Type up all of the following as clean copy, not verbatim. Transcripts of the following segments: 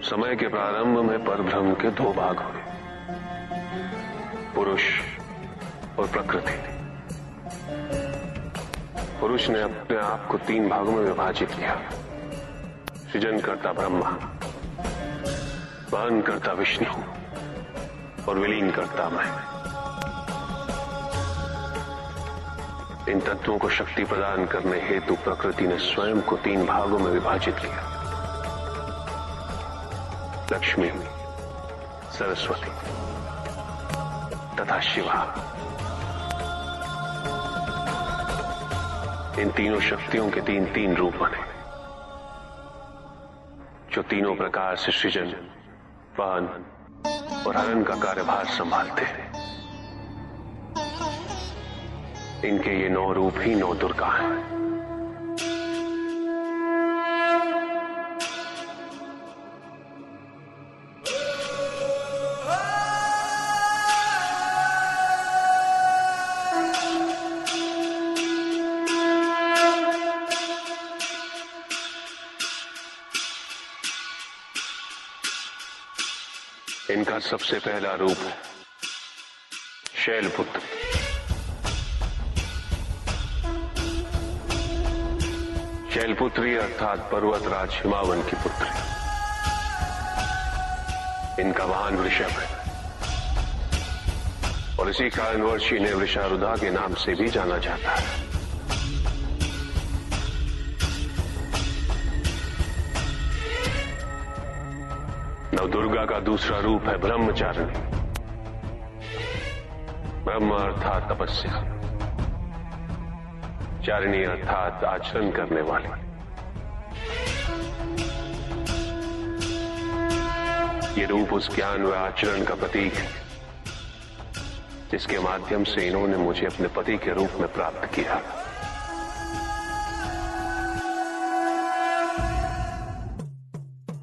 समय के प्रारंभ में परब्रह्म के दो भाग हुए, पुरुष और प्रकृति। पुरुष ने अपने आप को तीन भागों में विभाजित किया। सृजन करता ब्रह्मा, वहन करता विष्णु और विलीन करता मैं। इन तत्वों को शक्ति प्रदान करने हेतु प्रकृति ने स्वयं को तीन भागों में विभाजित किया। लक्ष्मी, सरस्वती तथा शिवा। इन तीनों शक्तियों के तीन तीन रूप बने, जो तीनों प्रकार से सृजन, वहन और हरण का कार्यभार संभालते हैं। इनके ये 9 रूप ही 9 दुर्गा हैं। इनका सबसे पहला रूप है शैलपुत्र। शैलपुत्री अर्थात पर्वतराज हिमावन की पुत्री। इनका वाहन वृषभ है और इसी कारणवश इन्हें वृषारुधा के नाम से भी जाना जाता है। नवदुर्गा का दूसरा रूप है ब्रह्मचारिणी। ब्रह्म अर्थात तपस्या, चारिणी अर्थात आचरण करने वाली। ये रूप उस ज्ञान व आचरण का प्रतीक है जिसके माध्यम से इन्होंने मुझे अपने पति के रूप में प्राप्त किया।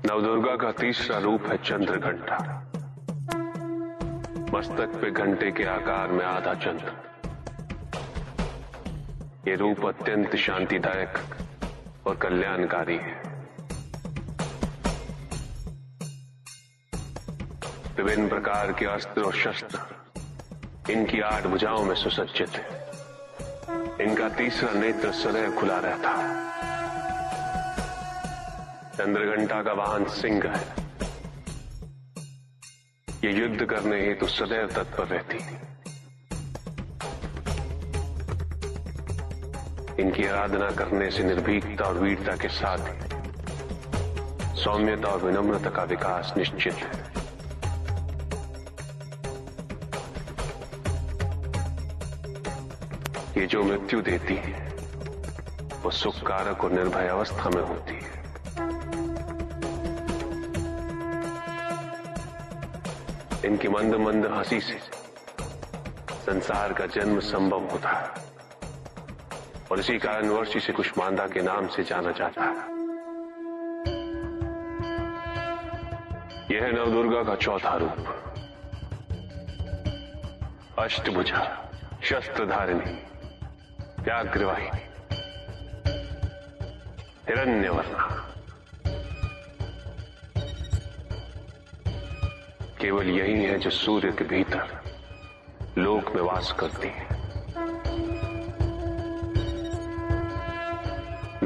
नवदुर्गा का तीसरा रूप है चंद्रघंटा। मस्तक पे घंटे के आकार में आधा चंद्र। ये रूप अत्यंत शांतिदायक और कल्याणकारी है। विभिन्न प्रकार के अस्त्र और शस्त्र इनकी 8 भुजाओं में सुसज्जित है। इनका तीसरा नेत्र सदैव खुला रहता है। चंद्रघंटा का वाहन सिंह है। ये युद्ध करने हेतु सदैव तत्पर रहती है। इनकी आराधना करने से निर्भीकता और वीरता के साथ ही सौम्यता और विनम्रता का विकास निश्चित है। ये जो मृत्यु देती है वो सुखकारक और निर्भय अवस्था में होती है। इनकी मंद मंद हंसी से संसार का जन्म संभव होता है और इसी कारणवश इसे कुष्मांडा के नाम से जाना जाता है। यह है नवदुर्गा का चौथा रूप, अष्टभुजा, शस्त्रधारिणी, व्याघ्रवाहिनी, हिरण्यवर्णा। केवल यही है जो सूर्य के भीतर लोक में वास करती है।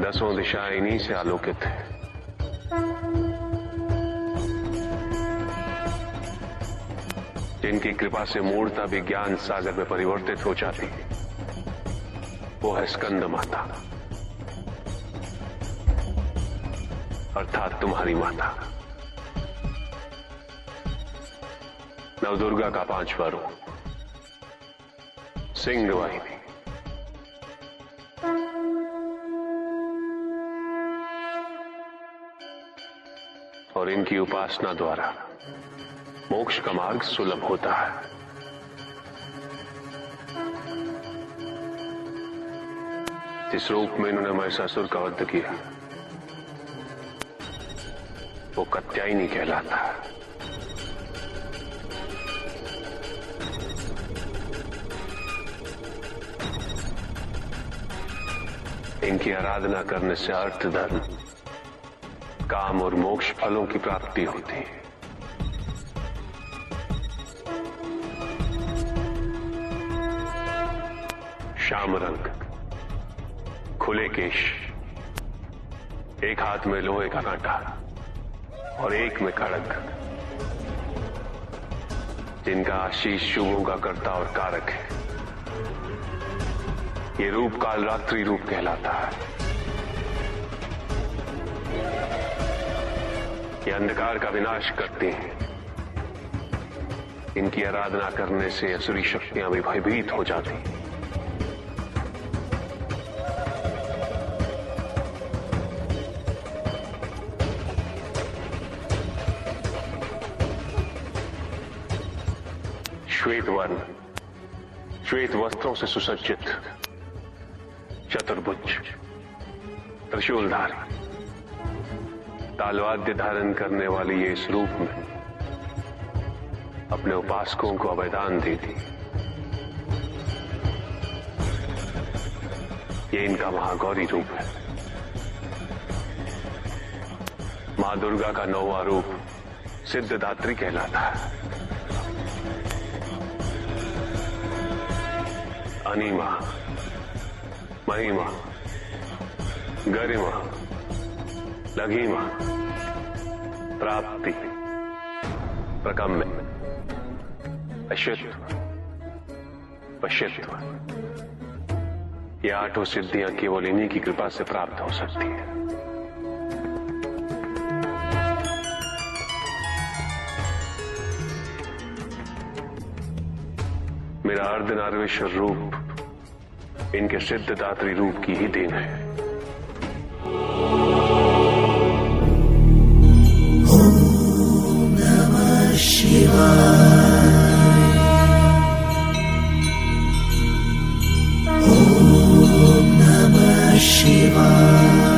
10 दिशाएं इन्हीं से आलोकित है। जिनकी कृपा से मूर्ता भी ज्ञान सागर में परिवर्तित हो जाती है, वो है स्कंद माता अर्थात तुम्हारी माता। नवदुर्गा का 5वां रूप सिंह वाहिनी। और इनकी उपासना द्वारा मोक्ष का मार्ग सुलभ होता है। जिस रूप में इन्होंने महिषासुर का वध किया वो कात्यायनी कहलाता है। इनकी आराधना करने से अर्थ, धर्म, काम और मोक्ष फलों की प्राप्ति होती है। श्याम रंग, खुले केश, एक हाथ में लोहे का कांटा और एक में खड़ग, जिनका आशीष शुभों का कर्ता और कारक है। ये रूप काल रात्रि रूप कहलाता है। ये अंधकार का विनाश करते हैं। इनकी आराधना करने से असुरी शक्तियां भी भयभीत हो जाती हैं। श्वेत वर्ण, श्वेत वस्त्रों से सुसज्जित, चतुर्भुज, त्रिशूलधारी, तालवाद्य धारण करने वाली ये इस रूप में अपने उपासकों को अभयदान देती। ये इनका महागौरी रूप है। मां दुर्गा का 9वां रूप सिद्धदात्री कहलाता है। अनिमा, महिमा, गरिमा, लघिमा, प्राप्ति, प्रकम्य, अश्वत्व, पश्यत्व, ये 8 सिद्धियां केवल इन्हीं की कृपा से प्राप्त हो सकती है। मेरा अर्धनारीश्वर रूप इनके सिद्धदात्री रूप की ही देन है। ओम नमः शिवाय। ओम नमः शिवाय।